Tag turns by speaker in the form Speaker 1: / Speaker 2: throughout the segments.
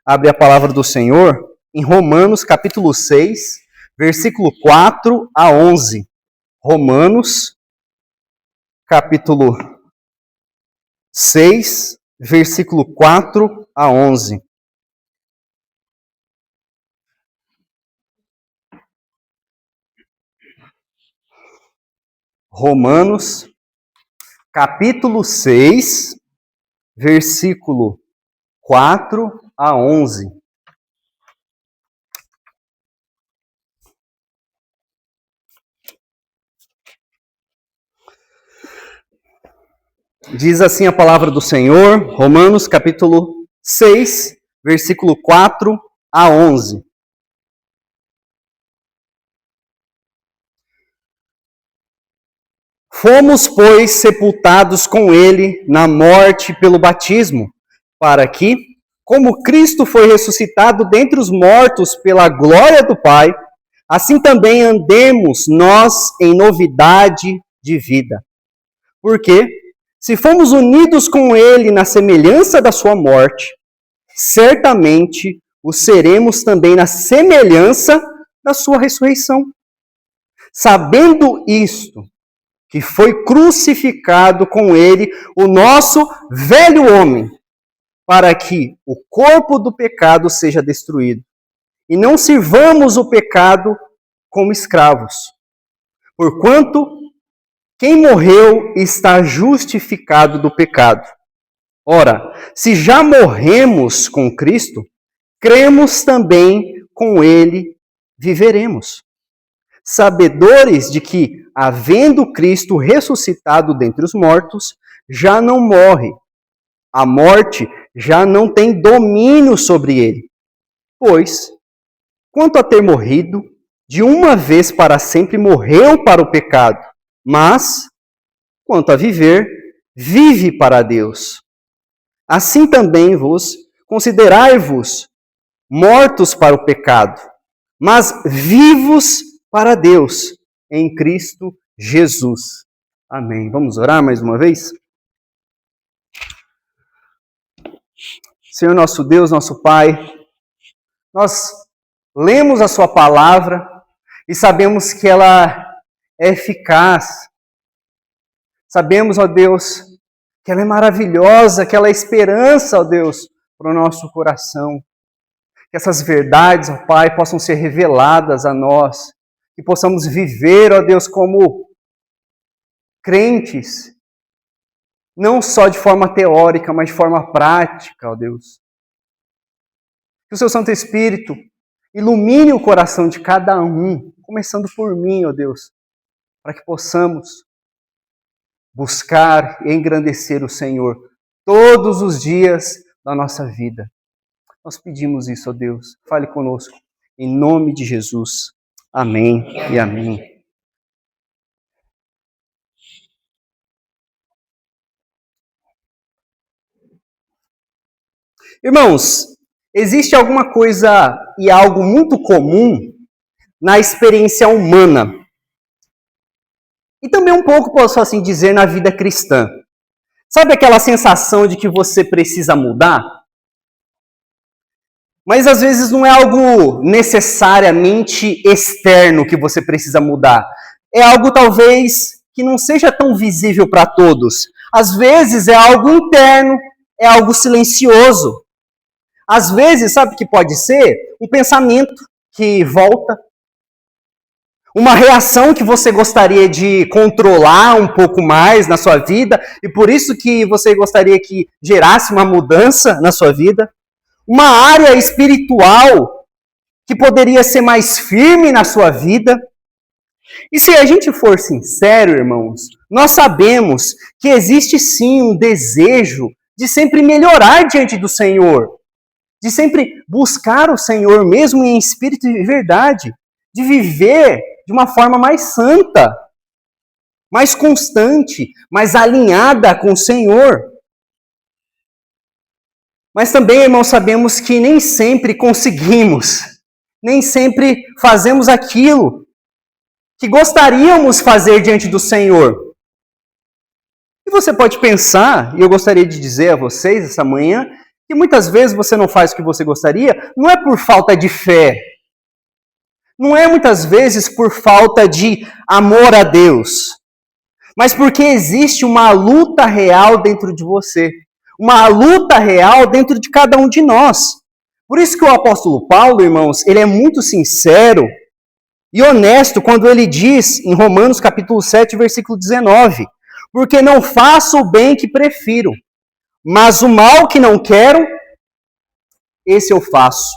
Speaker 1: abre a palavra do Senhor em Romanos, capítulo 6, versículo 4 a 11. Romanos, capítulo 6, versículo 4 a 11. Romanos, capítulo 6, versículo 4 a 11. Diz assim a palavra do Senhor, Romanos, capítulo 6, versículo 4 a 11. Fomos, pois, sepultados com ele na morte pelo batismo, para que, como Cristo foi ressuscitado dentre os mortos pela glória do Pai, assim também andemos nós em novidade de vida. Porque, se fomos unidos com ele na semelhança da sua morte, certamente o seremos também na semelhança da sua ressurreição. Sabendo isto, que foi crucificado com ele o nosso velho homem, para que o corpo do pecado seja destruído, e não sirvamos o pecado como escravos. Porquanto, quem morreu está justificado do pecado. Ora, se já morremos com Cristo, cremos também com ele viveremos. Sabedores de que, havendo Cristo ressuscitado dentre os mortos, já não morre. A morte já não tem domínio sobre ele. Pois, quanto a ter morrido, de uma vez para sempre morreu para o pecado, mas, quanto a viver, vive para Deus. Assim também considerai-vos mortos para o pecado, mas vivos para Deus, em Cristo Jesus. Amém. Vamos orar mais uma vez? Senhor nosso Deus, nosso Pai, nós lemos a sua palavra e sabemos que ela é eficaz. Sabemos, ó Deus, que ela é maravilhosa, que ela é esperança, ó Deus, para o nosso coração. Que essas verdades, ó Pai, possam ser reveladas a nós. Que possamos viver, ó Deus, como crentes, não só de forma teórica, mas de forma prática, ó Deus. Que o seu Santo Espírito ilumine o coração de cada um, começando por mim, ó Deus, para que possamos buscar e engrandecer o Senhor todos os dias da nossa vida. Nós pedimos isso, ó Deus. Fale conosco, em nome de Jesus. Amém e amém. Irmãos, existe alguma coisa e algo muito comum na experiência humana. E também um pouco, posso assim dizer, na vida cristã. Sabe aquela sensação de que você precisa mudar? Mas às vezes não é algo necessariamente externo que você precisa mudar. É algo talvez que não seja tão visível para todos. Às vezes é algo interno, é algo silencioso. Às vezes, sabe o que pode ser? Um pensamento que volta. Uma reação que você gostaria de controlar um pouco mais na sua vida e por isso que você gostaria que gerasse uma mudança na sua vida. Uma área espiritual que poderia ser mais firme na sua vida. E se a gente for sincero, irmãos, nós sabemos que existe sim um desejo de sempre melhorar diante do Senhor, de sempre buscar o Senhor mesmo em espírito e verdade, de viver de uma forma mais santa, mais constante, mais alinhada com o Senhor. Mas também, irmãos, sabemos que nem sempre conseguimos, nem sempre fazemos aquilo que gostaríamos fazer diante do Senhor. E você pode pensar, e eu gostaria de dizer a vocês essa manhã, que muitas vezes você não faz o que você gostaria, não é por falta de fé. Não é muitas vezes por falta de amor a Deus, mas porque existe uma luta real dentro de você. Uma luta real dentro de cada um de nós. Por isso que o apóstolo Paulo, irmãos, ele é muito sincero e honesto quando ele diz, em Romanos capítulo 7, versículo 19, porque não faço o bem que prefiro, mas o mal que não quero, esse eu faço.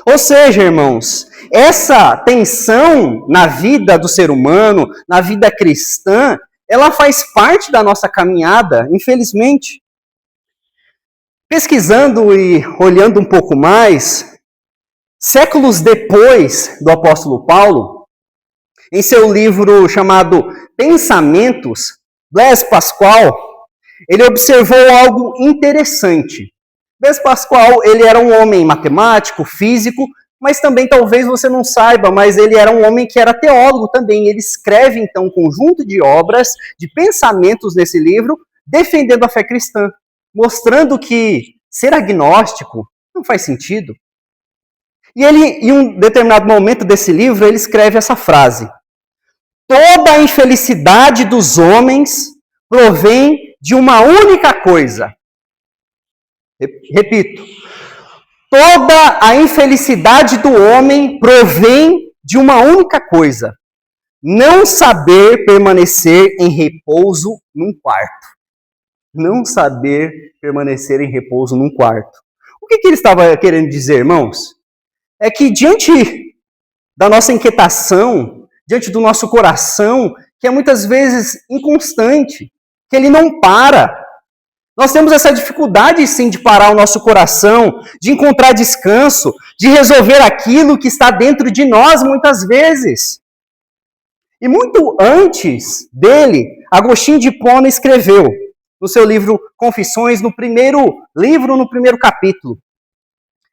Speaker 1: Ou seja, irmãos, essa tensão na vida do ser humano, na vida cristã, ela faz parte da nossa caminhada, infelizmente. Pesquisando e olhando um pouco mais, séculos depois do apóstolo Paulo, em seu livro chamado Pensamentos, Blaise Pascal, ele observou algo interessante. Blaise Pascal, ele era um homem matemático, físico, mas também talvez você não saiba, mas ele era um homem que era teólogo também. Ele escreve, então, um conjunto de obras, de pensamentos nesse livro, defendendo a fé cristã, mostrando que ser agnóstico não faz sentido. E ele, em um determinado momento desse livro, ele escreve essa frase: toda a infelicidade dos homens provém de uma única coisa. Repito, toda a infelicidade do homem provém de uma única coisa: não saber permanecer em repouso num quarto. Não saber permanecer em repouso num quarto. O que ele estava querendo dizer, irmãos? É que diante da nossa inquietação, diante do nosso coração, que é muitas vezes inconstante, que ele não para. Nós temos essa dificuldade, sim, de parar o nosso coração, de encontrar descanso, de resolver aquilo que está dentro de nós, muitas vezes. E muito antes dele, Agostinho de Hipona escreveu, no seu livro Confissões, no primeiro capítulo.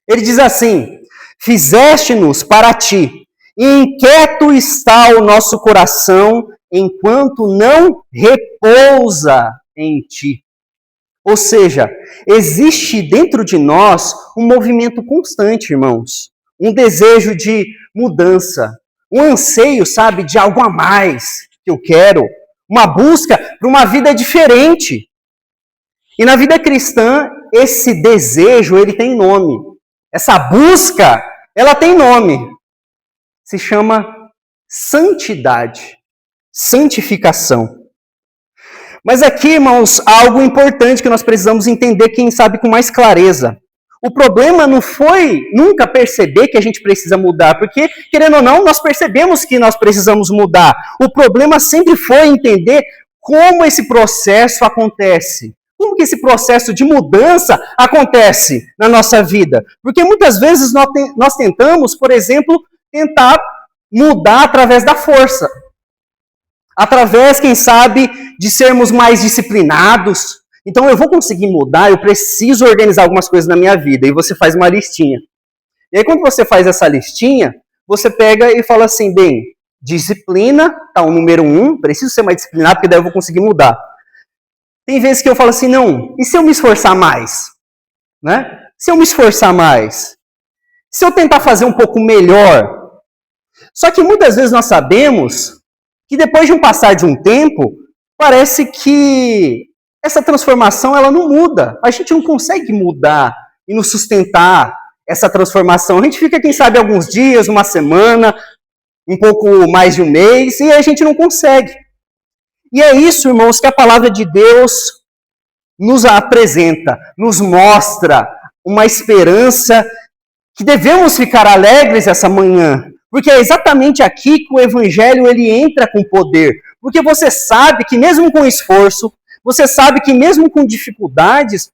Speaker 1: Ele diz assim: fizeste-nos para ti, e inquieto está o nosso coração, enquanto não repousa em ti. Ou seja, existe dentro de nós um movimento constante, irmãos. Um desejo de mudança. Um anseio, sabe, de algo a mais que eu quero. Uma busca para uma vida diferente. E na vida cristã, esse desejo, ele tem nome. Essa busca, ela tem nome. Se chama santidade. Santificação. Mas aqui, irmãos, há algo importante que nós precisamos entender, quem sabe com mais clareza. O problema não foi nunca perceber que a gente precisa mudar, porque, querendo ou não, nós percebemos que nós precisamos mudar. O problema sempre foi entender como esse processo acontece. Como que esse processo de mudança acontece na nossa vida? Porque muitas vezes nós tentamos, por exemplo, tentar mudar através da força. Através, quem sabe, de sermos mais disciplinados. Então, eu vou conseguir mudar, eu preciso organizar algumas coisas na minha vida. E você faz uma listinha. E aí, quando você faz essa listinha, você pega e fala assim, bem, disciplina, tá o número 1, preciso ser mais disciplinado, porque daí eu vou conseguir mudar. Tem vezes que eu falo assim, não, e se eu me esforçar mais? Né? Se eu me esforçar mais? Se eu tentar fazer um pouco melhor? Só que muitas vezes nós sabemos que depois de um passar de um tempo, parece que essa transformação ela não muda. A gente não consegue mudar e nos sustentar essa transformação. A gente fica, quem sabe, alguns dias, uma semana, um pouco mais de um mês, e a gente não consegue. E é isso, irmãos, que a palavra de Deus nos apresenta, nos mostra uma esperança que devemos ficar alegres essa manhã. Porque é exatamente aqui que o evangelho ele entra com poder. Porque você sabe que mesmo com esforço, você sabe que mesmo com dificuldades,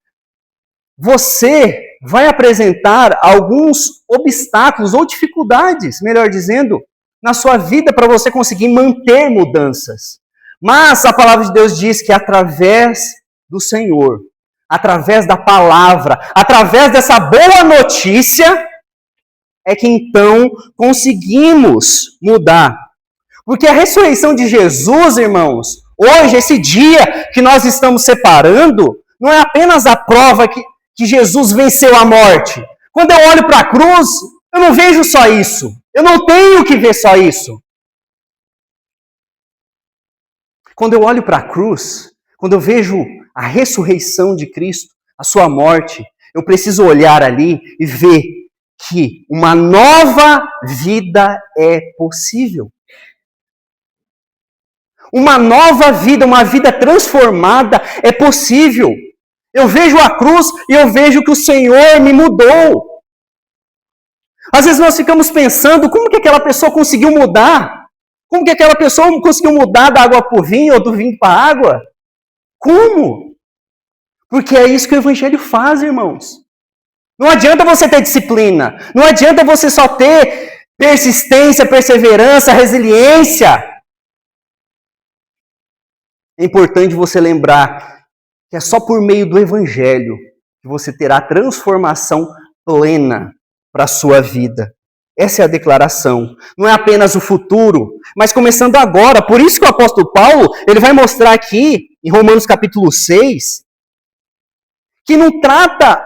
Speaker 1: você vai apresentar alguns obstáculos ou dificuldades, melhor dizendo, na sua vida para você conseguir manter mudanças. Mas a palavra de Deus diz que através do Senhor, através da palavra, através dessa boa notícia, é que então conseguimos mudar. Porque a ressurreição de Jesus, irmãos, hoje, esse dia que nós estamos separando, não é apenas a prova que que Jesus venceu a morte. Quando eu olho para a cruz, eu não vejo só isso. Eu não tenho que ver só isso. Quando eu olho para a cruz, quando eu vejo a ressurreição de Cristo, a sua morte, eu preciso olhar ali e ver que uma nova vida é possível. Uma nova vida, uma vida transformada é possível. Eu vejo a cruz e eu vejo que o Senhor me mudou. Às vezes nós ficamos pensando, como que aquela pessoa conseguiu mudar? Como que aquela pessoa conseguiu mudar da água para o vinho ou do vinho para a água? Como? Porque é isso que o Evangelho faz, irmãos. Não adianta você ter disciplina. Não adianta você só ter persistência, perseverança, resiliência. É importante você lembrar que é só por meio do Evangelho que você terá transformação plena para a sua vida. Essa é a declaração. Não é apenas o futuro, mas começando agora. Por isso que o apóstolo Paulo, ele vai mostrar aqui, em Romanos capítulo 6, que não trata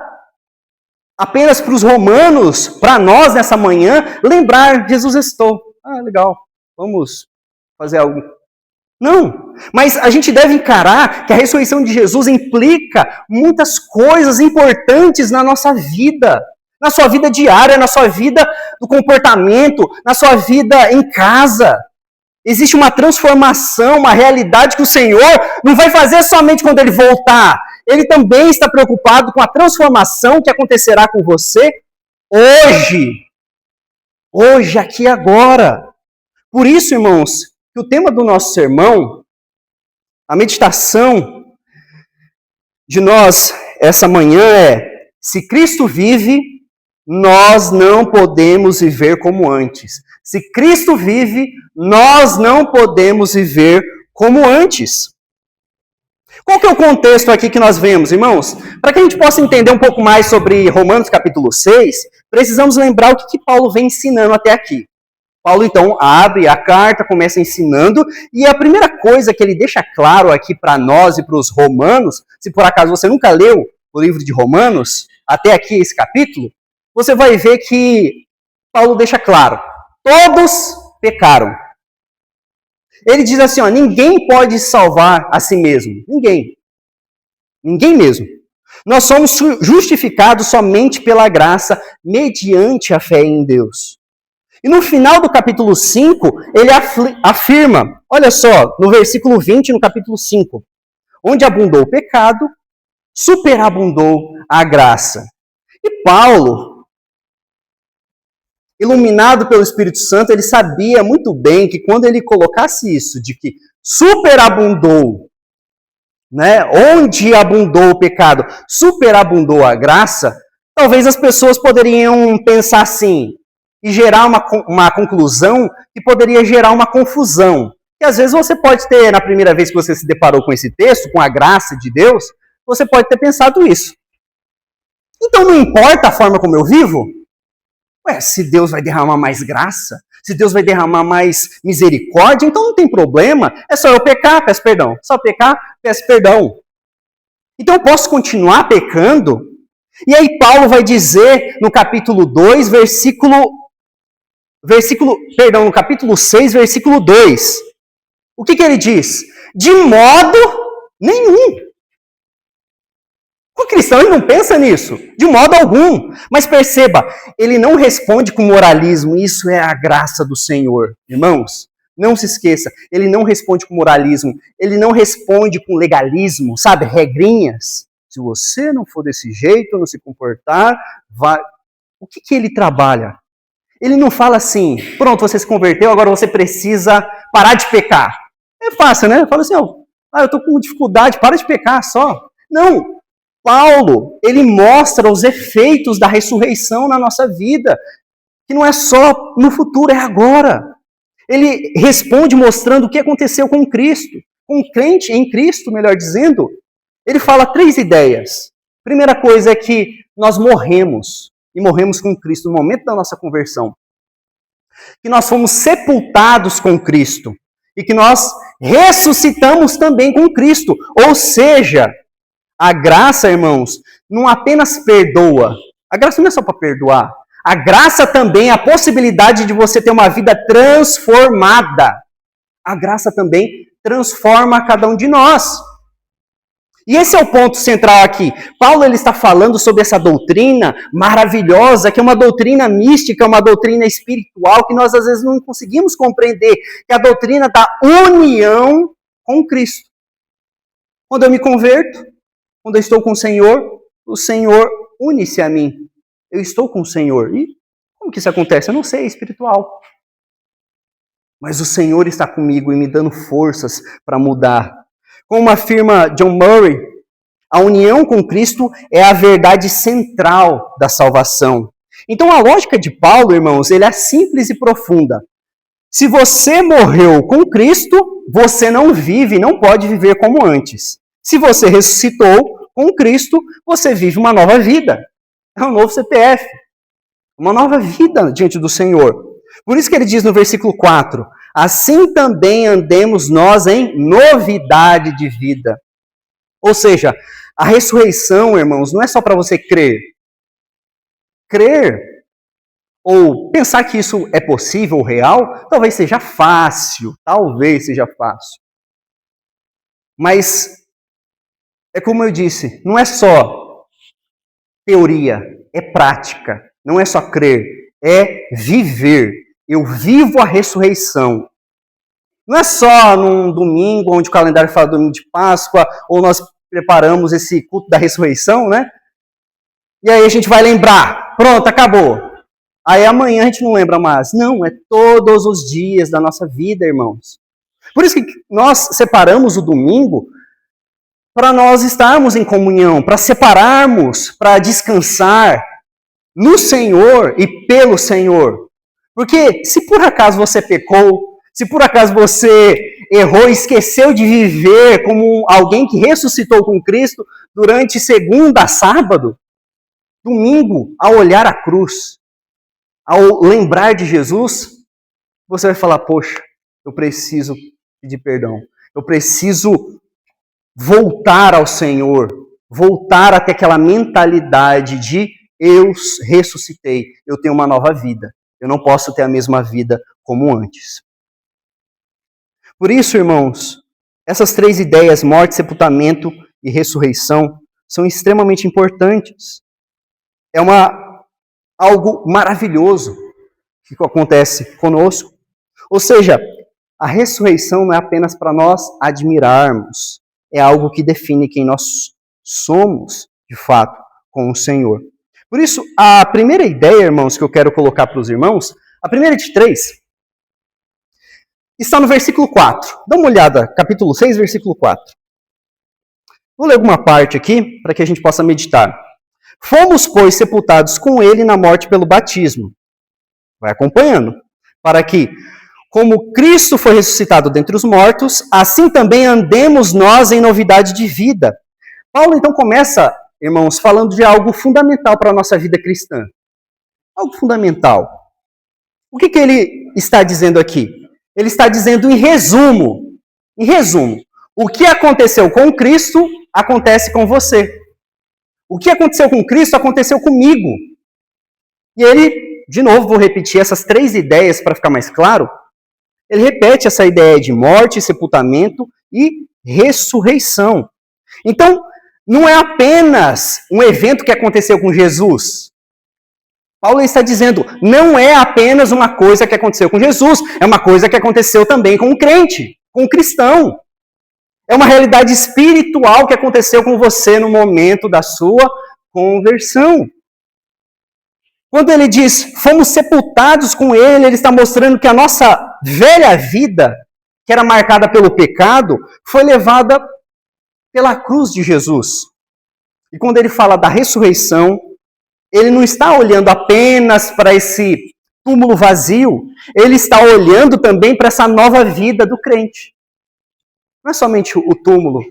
Speaker 1: apenas para os romanos, para nós nessa manhã, lembrar, Jesus ressuscitou. Ah, legal, vamos fazer algo. Não, mas a gente deve encarar que a ressurreição de Jesus implica muitas coisas importantes na nossa vida. Na sua vida diária, na sua vida do comportamento, na sua vida em casa. Existe uma transformação, uma realidade que o Senhor não vai fazer somente quando Ele voltar. Ele também está preocupado com a transformação que acontecerá com você hoje. Hoje, aqui e agora. Por isso, irmãos, que o tema do nosso sermão, a meditação de nós essa manhã é: se Cristo vive, nós não podemos viver como antes. Se Cristo vive, nós não podemos viver como antes. Qual que é o contexto aqui que nós vemos, irmãos? Para que a gente possa entender um pouco mais sobre Romanos capítulo 6, precisamos lembrar o que Paulo vem ensinando até aqui. Paulo, então, abre a carta, começa ensinando, e a primeira coisa que ele deixa claro aqui para nós e para os romanos, se por acaso você nunca leu o livro de Romanos, até aqui esse capítulo, você vai ver que Paulo deixa claro, todos pecaram. Ele diz assim, ó, ninguém pode salvar a si mesmo. Ninguém. Ninguém mesmo. Nós somos justificados somente pela graça, mediante a fé em Deus. E no final do capítulo 5, ele afirma, olha só, no versículo 20, no capítulo 5, onde abundou o pecado, superabundou a graça. E Paulo, iluminado pelo Espírito Santo, ele sabia muito bem que quando ele colocasse isso, de que superabundou, né, onde abundou o pecado, superabundou a graça, talvez as pessoas poderiam pensar assim, e gerar uma conclusão que poderia gerar uma confusão. E às vezes você pode ter, na primeira vez que você se deparou com esse texto, com a graça de Deus, você pode ter pensado isso. Então não importa a forma como eu vivo? Ué, se Deus vai derramar mais graça, se Deus vai derramar mais misericórdia, então não tem problema, é só eu pecar, peço perdão. Só pecar, peço perdão. Então eu posso continuar pecando? E aí Paulo vai dizer no capítulo 2, no capítulo 6, versículo 2. O que ele diz? De modo nenhum. O cristão ele não pensa nisso, de modo algum. Mas perceba, ele não responde com moralismo, isso é a graça do Senhor. Irmãos, não se esqueça, ele não responde com moralismo, ele não responde com legalismo, sabe, regrinhas. Se você não for desse jeito, não se comportar, vai... O que ele trabalha? Ele não fala assim, pronto, você se converteu, agora você precisa parar de pecar. É fácil, né? Fala assim, eu estou com dificuldade, para de pecar só. Não, Paulo, ele mostra os efeitos da ressurreição na nossa vida, que não é só no futuro, é agora. Ele responde mostrando o que aconteceu com Cristo, com o crente em Cristo, melhor dizendo. Ele fala 3 ideias. Primeira coisa é que nós morremos, e morremos com Cristo no momento da nossa conversão. Que nós fomos sepultados com Cristo. E que nós ressuscitamos também com Cristo. Ou seja, a graça, irmãos, não apenas perdoa. A graça não é só para perdoar. A graça também é a possibilidade de você ter uma vida transformada. A graça também transforma cada um de nós. E esse é o ponto central aqui. Paulo ele está falando sobre essa doutrina maravilhosa, que é uma doutrina mística, uma doutrina espiritual, que nós às vezes não conseguimos compreender, que é a doutrina da união com Cristo. Quando eu me converto, quando eu estou com o Senhor une-se a mim. Eu estou com o Senhor. E como que isso acontece? Eu não sei, é espiritual. Mas o Senhor está comigo e me dando forças para mudar. Como afirma John Murray, a união com Cristo é a verdade central da salvação. Então a lógica de Paulo, irmãos, ele é simples e profunda. Se você morreu com Cristo, você não vive, não pode viver como antes. Se você ressuscitou com Cristo, você vive uma nova vida. É um novo CPF. Uma nova vida diante do Senhor. Por isso que ele diz no versículo 4, assim também andemos nós em novidade de vida. Ou seja, a ressurreição, irmãos, não é só para você crer. Crer ou pensar que isso é possível ou real, talvez seja fácil. Mas, é como eu disse, não é só teoria, é prática. Não é só crer, é viver. Eu vivo a ressurreição. Não é só num domingo, onde o calendário fala domingo de Páscoa, ou nós preparamos esse culto da ressurreição, né? E aí a gente vai lembrar. Pronto, acabou. Aí amanhã a gente não lembra mais. Não, é todos os dias da nossa vida, irmãos. Por isso que nós separamos o domingo para nós estarmos em comunhão, para separarmos, para descansar no Senhor e pelo Senhor. Porque se por acaso você pecou, se por acaso você errou e esqueceu de viver como alguém que ressuscitou com Cristo durante segunda a sábado, domingo, ao olhar a cruz, ao lembrar de Jesus, você vai falar, poxa, eu preciso pedir perdão. Eu preciso voltar ao Senhor, voltar até aquela mentalidade de eu ressuscitei, eu tenho uma nova vida. Eu não posso ter a mesma vida como antes. Por isso, irmãos, essas três ideias, morte, sepultamento e ressurreição, são extremamente importantes. É algo maravilhoso que acontece conosco. Ou seja, a ressurreição não é apenas para nós admirarmos, é algo que define quem nós somos, de fato, com o Senhor. Por isso, a primeira ideia, irmãos, que eu quero colocar para os irmãos, a primeira de três, está no versículo 4. Dá uma olhada, capítulo 6, versículo 4. Vou ler alguma parte aqui, para que a gente possa meditar. Fomos, pois, sepultados com ele na morte pelo batismo. Vai acompanhando. Para que, como Cristo foi ressuscitado dentre os mortos, assim também andemos nós em novidade de vida. Paulo, então, começa, irmãos, falando de algo fundamental para a nossa vida cristã. Algo fundamental. O que ele está dizendo aqui? Ele está dizendo em resumo, o que aconteceu com Cristo, acontece com você. O que aconteceu com Cristo, aconteceu comigo. E ele, de novo, vou repetir essas três ideias para ficar mais claro. Ele repete essa ideia de morte, sepultamento e ressurreição. Então, não é apenas um evento que aconteceu com Jesus. Paulo está dizendo, não é apenas uma coisa que aconteceu com Jesus, é uma coisa que aconteceu também com o crente, com o cristão. É uma realidade espiritual que aconteceu com você no momento da sua conversão. Quando ele diz, fomos sepultados com ele, ele está mostrando que a nossa velha vida, que era marcada pelo pecado, foi levada pela cruz de Jesus. E quando ele fala da ressurreição, ele não está olhando apenas para esse túmulo vazio, ele está olhando também para essa nova vida do crente. Não é somente o túmulo,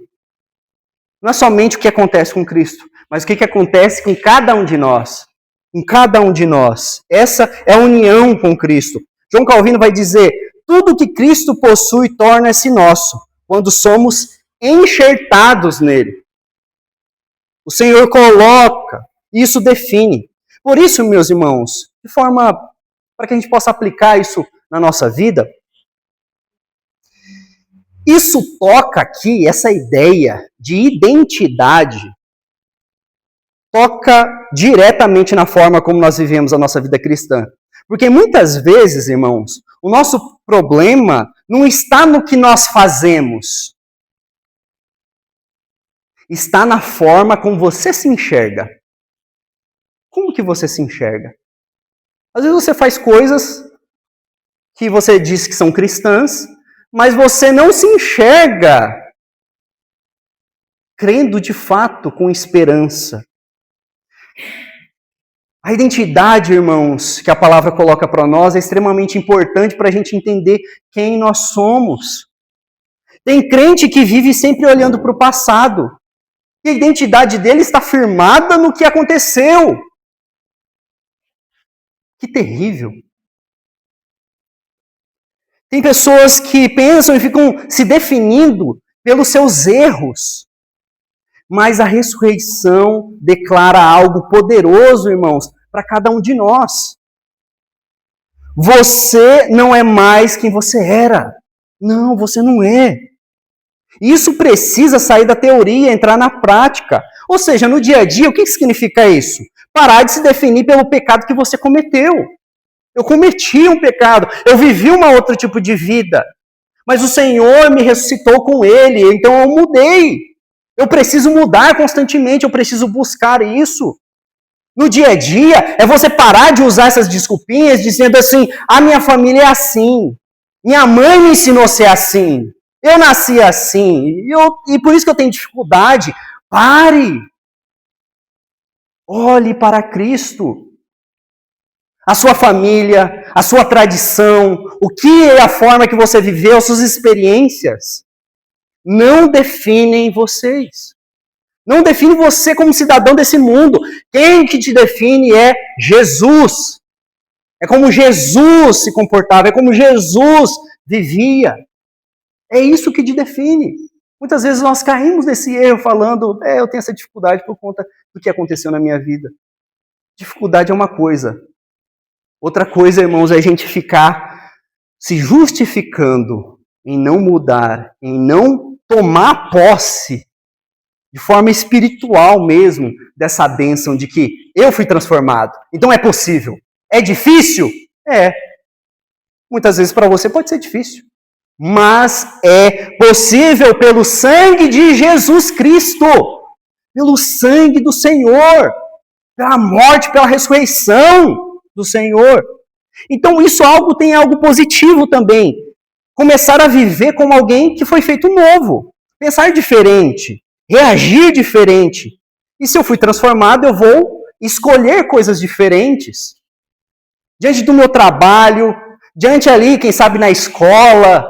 Speaker 1: não é somente o que acontece com Cristo, mas o que acontece com cada um de nós. Em cada um de nós. Essa é a união com Cristo. João Calvino vai dizer, tudo que Cristo possui torna-se nosso, quando somos enxertados nele. O Senhor coloca, isso define. Por isso, meus irmãos, de forma para que a gente possa aplicar isso na nossa vida, isso toca aqui, essa ideia de identidade, toca diretamente na forma como nós vivemos a nossa vida cristã. Porque muitas vezes, irmãos, o nosso problema não está no que nós fazemos, está na forma como você se enxerga. Como que você se enxerga? Às vezes você faz coisas que você diz que são cristãs, mas você não se enxerga crendo de fato com esperança. A identidade, irmãos, que a palavra coloca para nós é extremamente importante para a gente entender quem nós somos. Tem crente que vive sempre olhando para o passado. E a identidade dele está firmada no que aconteceu. Que terrível. Tem pessoas que pensam e ficam se definindo pelos seus erros. Mas a ressurreição declara algo poderoso, irmãos, para cada um de nós. Você não é mais quem você era. Não, você não é. Isso precisa sair da teoria, entrar na prática. Ou seja, no dia a dia, o que significa isso? Parar de se definir pelo pecado que você cometeu. Eu cometi um pecado, eu vivi um outro tipo de vida. Mas o Senhor me ressuscitou com Ele, então eu mudei. Eu preciso mudar constantemente, eu preciso buscar isso. No dia a dia, é você parar de usar essas desculpinhas dizendo assim, a minha família é assim, minha mãe me ensinou a ser assim, eu nasci assim, e por isso que eu tenho dificuldade. Pare! Olhe para Cristo. A sua família, a sua tradição, o que é a forma que você viveu, as suas experiências, não definem vocês. Não define você como cidadão desse mundo. Quem que te define é Jesus. É como Jesus se comportava, é como Jesus vivia. É isso que te define. Muitas vezes nós caímos nesse erro falando, eu tenho essa dificuldade por conta do que aconteceu na minha vida. Dificuldade é uma coisa. Outra coisa, irmãos, é a gente ficar se justificando em não mudar, em não tomar posse de forma espiritual mesmo, dessa bênção de que eu fui transformado. Então é possível. É difícil? É. Muitas vezes para você pode ser difícil. Mas é possível pelo sangue de Jesus Cristo. Pelo sangue do Senhor. Pela morte, pela ressurreição do Senhor. Então isso tem algo positivo também. Começar a viver como alguém que foi feito novo. Pensar diferente. Reagir diferente. E se eu fui transformado, eu vou escolher coisas diferentes. Diante do meu trabalho, diante ali, quem sabe na escola,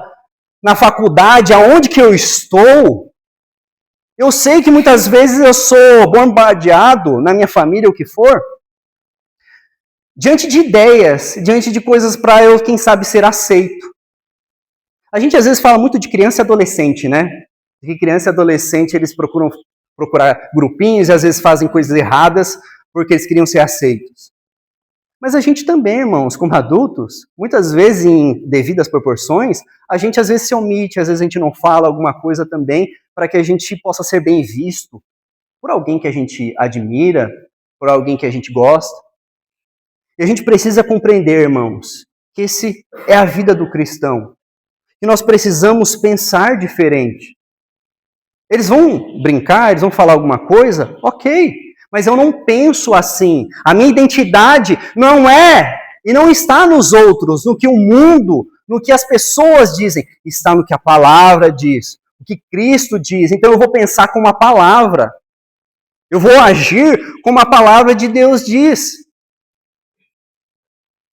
Speaker 1: na faculdade, aonde que eu estou, eu sei que muitas vezes eu sou bombardeado, na minha família, o que for, diante de ideias, diante de coisas para eu, quem sabe, ser aceito. A gente às vezes fala muito de criança e adolescente, né? Que criança e adolescente, eles procurar grupinhos e às vezes fazem coisas erradas porque eles queriam ser aceitos. Mas a gente também, irmãos, como adultos, muitas vezes em devidas proporções, a gente às vezes se omite, às vezes a gente não fala alguma coisa também para que a gente possa ser bem visto por alguém que a gente admira, por alguém que a gente gosta. E a gente precisa compreender, irmãos, que esse é a vida do cristão. Que nós precisamos pensar diferente. Eles vão brincar, eles vão falar alguma coisa? Ok, mas eu não penso assim. A minha identidade não é e não está nos outros, no que o mundo, no que as pessoas dizem. Está no que a palavra diz, o que Cristo diz. Então eu vou pensar como a palavra. Eu vou agir como a palavra de Deus diz.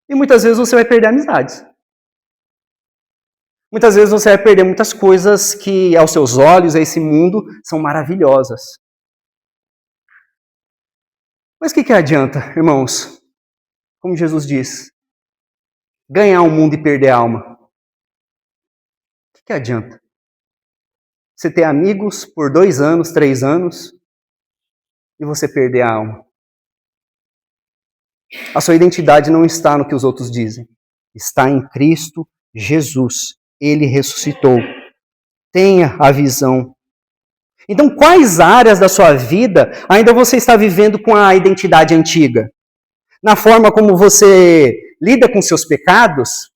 Speaker 1: E muitas vezes você vai perder amizades. Muitas vezes você vai perder muitas coisas que, aos seus olhos, a esse mundo, são maravilhosas. Mas o que adianta, irmãos? Como Jesus diz, ganhar o mundo e perder a alma. O que adianta? Você ter amigos por 2 anos, 3 anos, e você perder a alma. A sua identidade não está no que os outros dizem. Está em Cristo Jesus. Ele ressuscitou. Tenha a visão. Então, quais áreas da sua vida ainda você está vivendo com a identidade antiga? Na forma como você lida com seus pecados?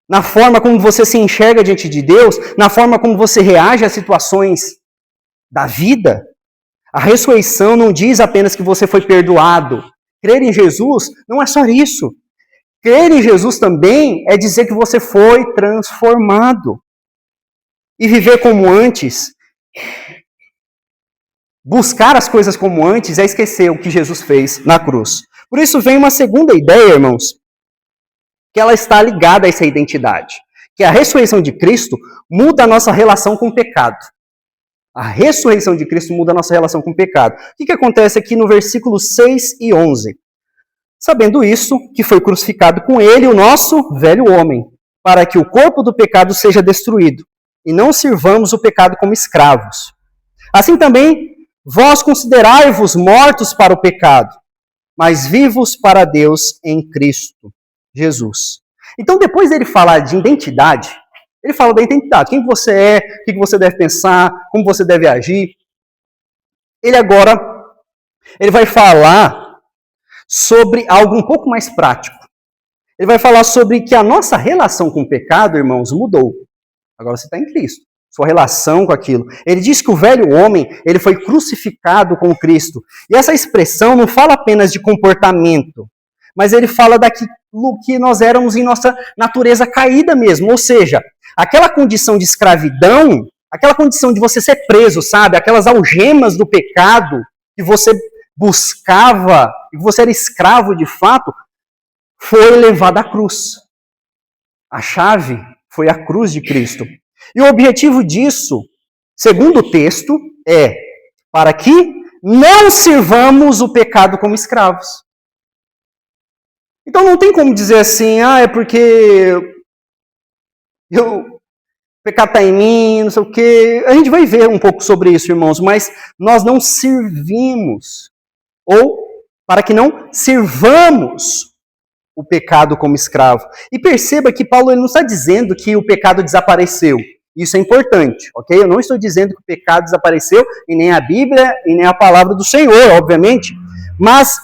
Speaker 1: Na forma como você se enxerga diante de Deus? Na forma como você reage às situações da vida? A ressurreição não diz apenas que você foi perdoado. Crer em Jesus não é só isso. Crer em Jesus também é dizer que você foi transformado. E viver como antes, buscar as coisas como antes, é esquecer o que Jesus fez na cruz. Por isso vem uma segunda ideia, irmãos, que ela está ligada a essa identidade. Que a ressurreição de Cristo muda a nossa relação com o pecado. A ressurreição de Cristo muda a nossa relação com o pecado. O que acontece aqui no versículo 6 e 11? Sabendo isso, que foi crucificado com ele o nosso velho homem, para que o corpo do pecado seja destruído, e não sirvamos o pecado como escravos. Assim também, vós considerai-vos mortos para o pecado, mas vivos para Deus em Cristo Jesus. Então, depois dele falar de identidade, ele fala da identidade. Quem você é, o que você deve pensar, como você deve agir. Ele vai falar sobre algo um pouco mais prático. Ele vai falar sobre que a nossa relação com o pecado, irmãos, mudou. Agora você está em Cristo. Sua relação com aquilo. Ele diz que o velho homem, ele foi crucificado com Cristo. E essa expressão não fala apenas de comportamento, mas ele fala daquilo que nós éramos em nossa natureza caída mesmo. Ou seja, aquela condição de escravidão, aquela condição de você ser preso, sabe? Aquelas algemas do pecado que você buscava, que você era escravo de fato, foi levada à cruz. A chave foi a cruz de Cristo. E o objetivo disso, segundo o texto, é para que não sirvamos o pecado como escravos. Então não tem como dizer assim, é porque o pecado está em mim, não sei o quê. A gente vai ver um pouco sobre isso, irmãos, mas nós não servimos, ou para que não sirvamos o pecado como escravo. E perceba que Paulo ele não está dizendo que o pecado desapareceu. Isso é importante, ok? Eu não estou dizendo que o pecado desapareceu, e nem a Bíblia, e nem a palavra do Senhor, obviamente. Mas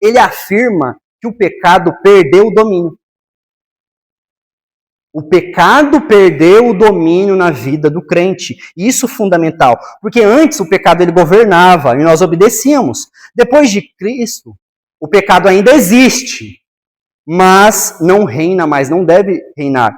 Speaker 1: ele afirma que o pecado perdeu o domínio. O pecado perdeu o domínio na vida do crente. Isso é fundamental. Porque antes o pecado ele governava e nós obedecíamos. Depois de Cristo, o pecado ainda existe, mas não reina mais, não deve reinar.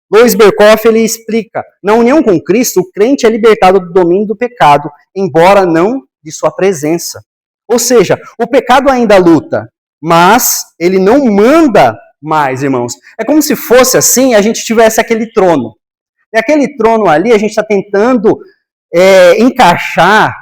Speaker 1: Louis Berkhoff ele explica, na união com Cristo, o crente é libertado do domínio do pecado, embora não de sua presença. Ou seja, o pecado ainda luta, mas ele não manda mais, irmãos. É como se fosse assim, a gente tivesse aquele trono. E aquele trono ali, a gente está tentando encaixar,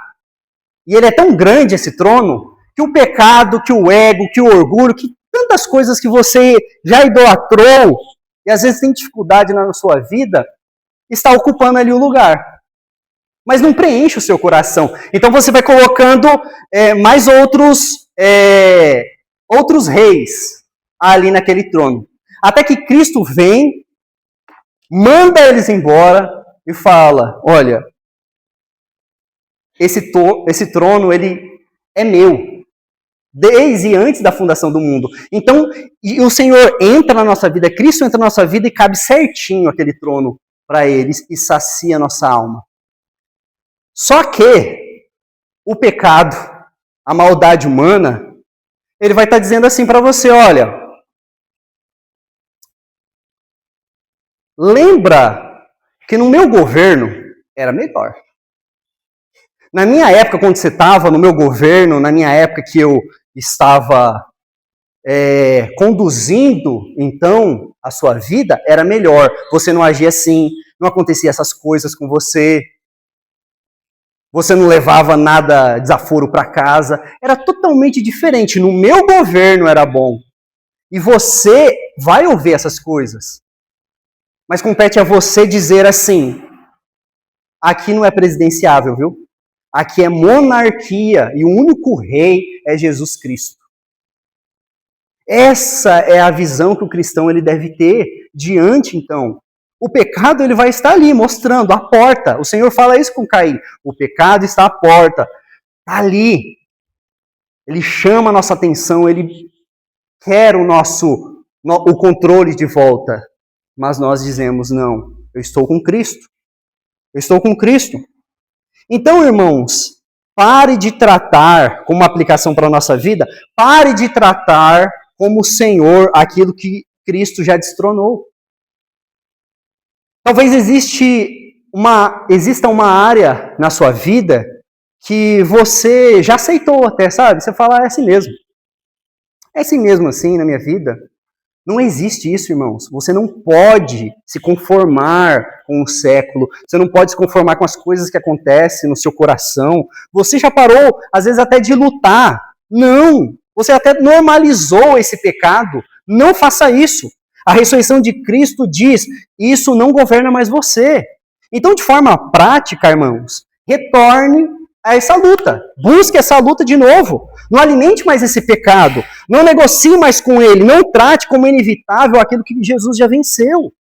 Speaker 1: e ele é tão grande, esse trono, que o pecado, que o ego, que o orgulho, que tantas coisas que você já idolatrou, e às vezes tem dificuldade na sua vida, está ocupando ali o lugar. Mas não preenche o seu coração. Então você vai colocando mais outros reis ali naquele trono. Até que Cristo vem, manda eles embora e fala, olha, esse trono ele é meu. Desde antes da fundação do mundo. Então, o Senhor entra na nossa vida, Cristo entra na nossa vida e cabe certinho aquele trono para eles e sacia a nossa alma. Só que o pecado, a maldade humana, ele vai estar dizendo assim para você, olha, lembra que no meu governo era melhor. Na minha época, quando você estava no meu governo, na minha época que eu estava conduzindo, então, a sua vida, era melhor. Você não agia assim, não acontecia essas coisas com você, você não levava nada desaforo para casa, era totalmente diferente. No meu governo era bom. E você vai ouvir essas coisas. Mas compete a você dizer assim, aqui não é presidenciável, viu? Aqui é monarquia e o único rei é Jesus Cristo. Essa é a visão que o cristão ele deve ter diante, então. O pecado ele vai estar ali, mostrando a porta. O Senhor fala isso com Caim. O pecado está à porta. Está ali. Ele chama a nossa atenção, ele quer o controle de volta. Mas nós dizemos, não, eu estou com Cristo. Eu estou com Cristo. Então, irmãos, pare de tratar como aplicação para a nossa vida, pare de tratar como Senhor aquilo que Cristo já destronou. Talvez exista uma área na sua vida que você já aceitou até, sabe? Você fala, é assim mesmo. É assim mesmo assim na minha vida. Não existe isso, irmãos. Você não pode se conformar com o século. Você não pode se conformar com as coisas que acontecem no seu coração. Você já parou, às vezes, até de lutar. Não! Você até normalizou esse pecado. Não faça isso. A ressurreição de Cristo diz, isso não governa mais você. Então, de forma prática, irmãos, retorne a essa luta. Busque essa luta de novo. Não alimente mais esse pecado. Não negocie mais com ele. Não trate como inevitável aquilo que Jesus já venceu.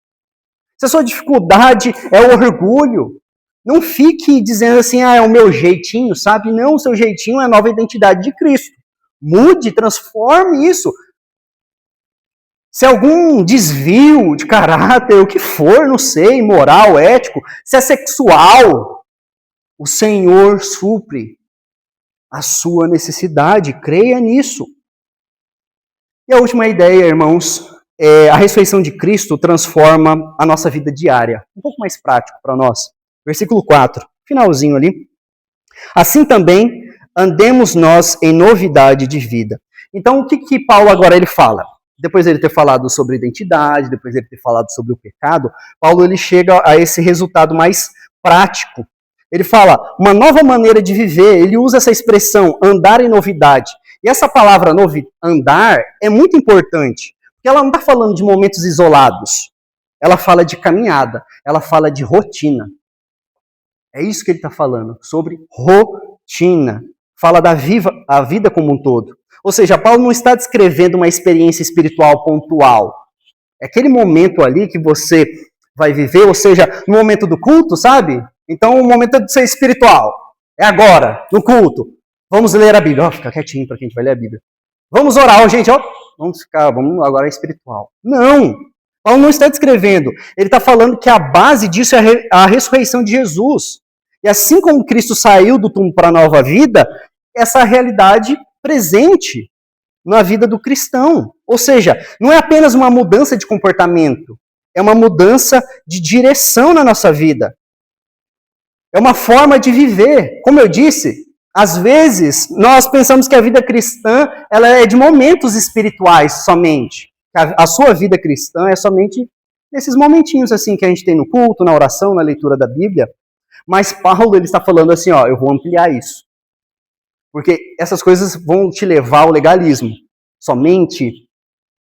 Speaker 1: Se a sua dificuldade é o orgulho, não fique dizendo assim, é o meu jeitinho, sabe? Não, o seu jeitinho é a nova identidade de Cristo. Mude, transforme isso. Se é algum desvio de caráter, o que for, não sei, moral, ético, se é sexual, o Senhor supre a sua necessidade, creia nisso. E a última ideia, irmãos, é a ressurreição de Cristo transforma a nossa vida diária. Um pouco mais prático para nós. Versículo 4, finalzinho ali. Assim também andemos nós em novidade de vida. Então, o que Paulo agora ele fala? Depois de ele ter falado sobre identidade, depois de ele ter falado sobre o pecado, Paulo ele chega a esse resultado mais prático. Ele fala, uma nova maneira de viver, ele usa essa expressão, andar em novidade. E essa palavra andar é muito importante, porque ela não está falando de momentos isolados. Ela fala de caminhada, ela fala de rotina. É isso que ele está falando, sobre rotina. Fala a vida como um todo. Ou seja, Paulo não está descrevendo uma experiência espiritual pontual. É aquele momento ali que você vai viver, ou seja, no momento do culto, sabe? Então o momento é de ser espiritual. É agora, no culto. Vamos ler a Bíblia. Fica quietinho para quem a gente vai ler a Bíblia. Vamos orar, gente. Vamos agora é espiritual. Não! Paulo não está descrevendo. Ele está falando que a base disso é a ressurreição de Jesus. E assim como Cristo saiu do túmulo para a nova vida, essa realidade presente na vida do cristão. Ou seja, não é apenas uma mudança de comportamento, é uma mudança de direção na nossa vida. É uma forma de viver. Como eu disse, às vezes nós pensamos que a vida cristã ela é de momentos espirituais somente. A sua vida cristã é somente nesses momentinhos assim que a gente tem no culto, na oração, na leitura da Bíblia. Mas Paulo ele está falando assim, eu vou ampliar isso. Porque essas coisas vão te levar ao legalismo. Somente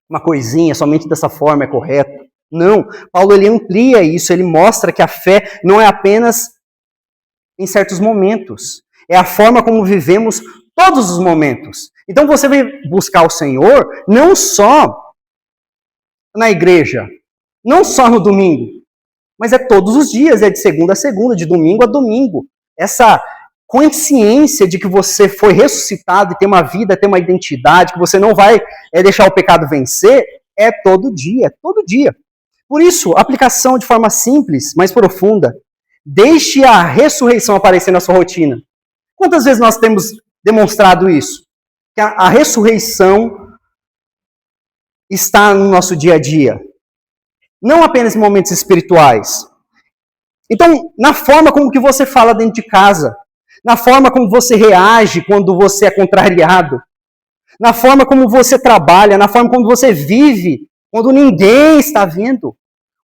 Speaker 1: uma coisinha, somente dessa forma é correto. Não, Paulo ele amplia isso, ele mostra que a fé não é apenas em certos momentos. É a forma como vivemos todos os momentos. Então você vai buscar o Senhor não só na igreja, não só no domingo, mas é todos os dias, é de segunda a segunda, de domingo a domingo. Essa consciência de que você foi ressuscitado e tem uma vida, tem uma identidade, que você não vai deixar o pecado vencer, é todo dia, todo dia. Por isso, aplicação de forma simples, mais profunda. Deixe a ressurreição aparecer na sua rotina. Quantas vezes nós temos demonstrado isso? Que a ressurreição está no nosso dia a dia. Não apenas em momentos espirituais. Então, na forma como que você fala dentro de casa, na forma como você reage quando você é contrariado, na forma como você trabalha, na forma como você vive, quando ninguém está vendo,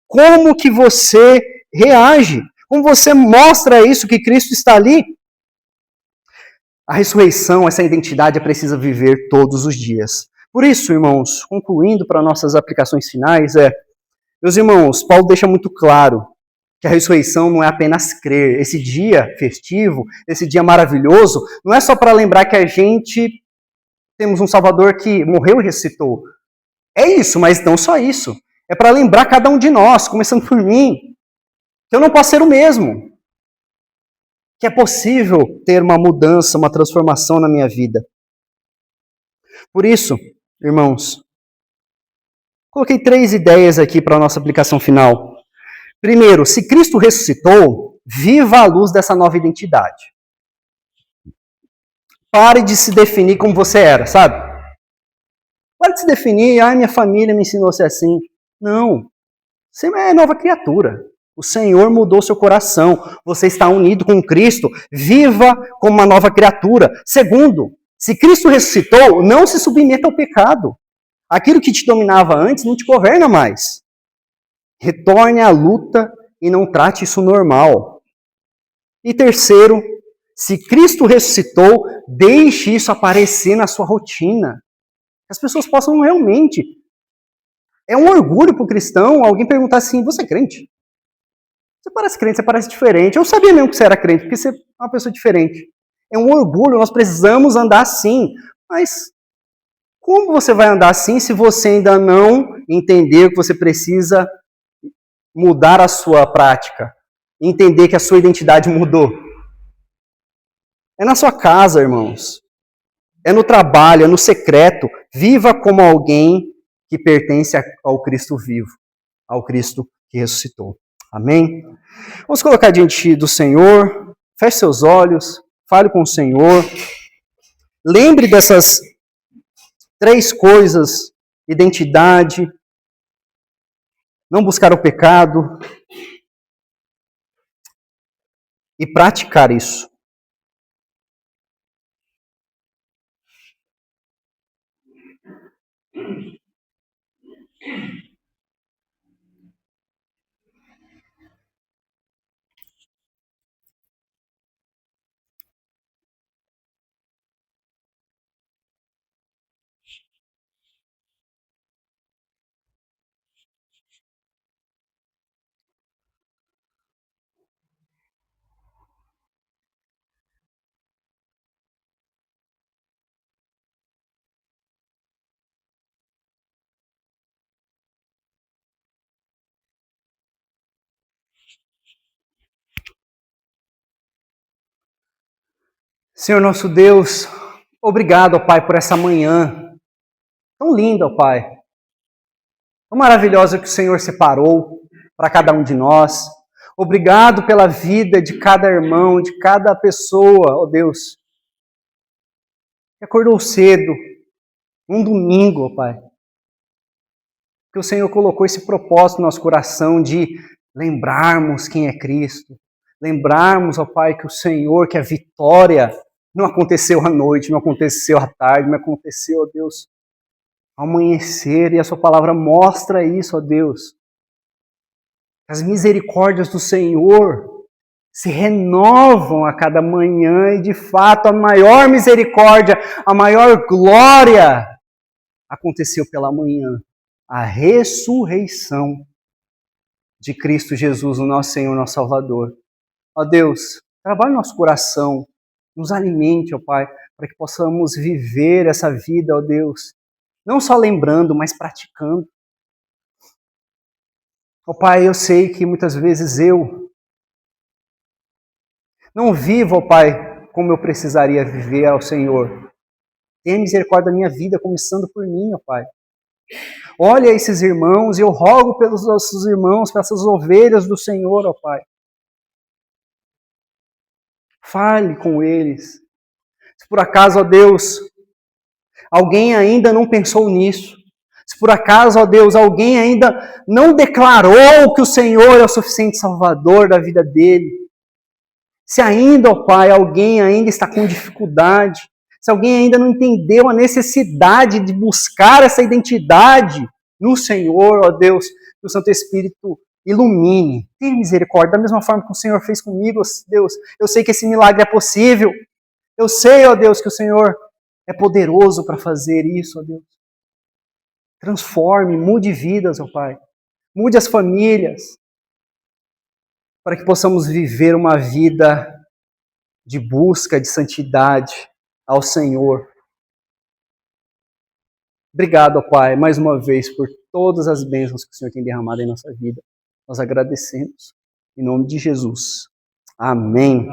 Speaker 1: como que você reage, como você mostra isso, que Cristo está ali. A ressurreição, essa identidade, precisa viver todos os dias. Por isso, irmãos, concluindo para nossas aplicações finais, meus irmãos, Paulo deixa muito claro Que a ressurreição não é apenas crer. Esse dia festivo, esse dia maravilhoso, não é só para lembrar que a gente temos um Salvador que morreu e ressuscitou. É isso, mas não só isso. É para lembrar cada um de nós, começando por mim, que eu não posso ser o mesmo. Que é possível ter uma mudança, uma transformação na minha vida. Por isso, irmãos, coloquei 3 ideias aqui para a nossa aplicação final. Primeiro, se Cristo ressuscitou, viva a luz dessa nova identidade. Pare de se definir como você era, sabe? Pare de se definir, minha família me ensinou a ser assim. Não, você é nova criatura. O Senhor mudou seu coração. Você está unido com Cristo. Viva como uma nova criatura. Segundo, se Cristo ressuscitou, não se submeta ao pecado. Aquilo que te dominava antes não te governa mais. Retorne à luta e não trate isso normal. E terceiro, se Cristo ressuscitou, deixe isso aparecer na sua rotina. Que as pessoas possam realmente... É um orgulho para o cristão alguém perguntar assim, você é crente? Você parece crente, você parece diferente. Eu sabia mesmo que você era crente, porque você é uma pessoa diferente. É um orgulho, nós precisamos andar assim. Mas como você vai andar assim se você ainda não entender que você precisa mudar a sua prática? Entender que a sua identidade mudou? É na sua casa, irmãos. É no trabalho, é no secreto. Viva como alguém que pertence ao Cristo vivo, ao Cristo que ressuscitou. Amém? Vamos colocar diante do Senhor, feche seus olhos, fale com o Senhor, lembre dessas 3 coisas: identidade, não buscar o pecado e praticar isso. Senhor nosso Deus, obrigado, ó Pai, por essa manhã tão linda, ó Pai. Tão maravilhosa que o Senhor separou para cada um de nós. Obrigado pela vida de cada irmão, de cada pessoa, ó Deus, que acordou cedo, um domingo, ó Pai. Que o Senhor colocou esse propósito no nosso coração de lembrarmos quem é Cristo. Lembrarmos, ó Pai, que o Senhor, que a vitória não aconteceu à noite, não aconteceu à tarde, mas aconteceu, ó Deus, ao amanhecer. E a sua palavra mostra isso, ó Deus. As misericórdias do Senhor se renovam a cada manhã e, de fato, a maior misericórdia, a maior glória aconteceu pela manhã. A ressurreição de Cristo Jesus, o nosso Senhor, nosso Salvador. Ó Deus, trabalhe no nosso coração, nos alimente, ó Pai, para que possamos viver essa vida, ó Deus, não só lembrando, mas praticando. Ó Pai, eu sei que muitas vezes eu não vivo, ó Pai, como eu precisaria viver ao Senhor. Tenha misericórdia da minha vida, começando por mim, ó Pai. Olha esses irmãos e eu rogo pelos nossos irmãos, pelas essas ovelhas do Senhor, ó Pai. Fale com eles. Se por acaso, ó Deus, alguém ainda não pensou nisso, se por acaso, ó Deus, alguém ainda não declarou que o Senhor é o suficiente Salvador da vida dele, se ainda, ó Pai, alguém ainda está com dificuldade, se alguém ainda não entendeu a necessidade de buscar essa identidade no Senhor, ó Deus, que o Santo Espírito ilumine, tenha misericórdia, da mesma forma que o Senhor fez comigo, Deus. Eu sei que esse milagre é possível. Eu sei, ó Deus, que o Senhor é poderoso para fazer isso, ó Deus. Transforme, mude vidas, ó Pai. Mude as famílias. para que possamos viver uma vida de busca, de santidade ao Senhor. Obrigado, ó Pai, mais uma vez por todas as bênçãos que o Senhor tem derramado em nossa vida. Nós agradecemos. Em nome de Jesus. Amém.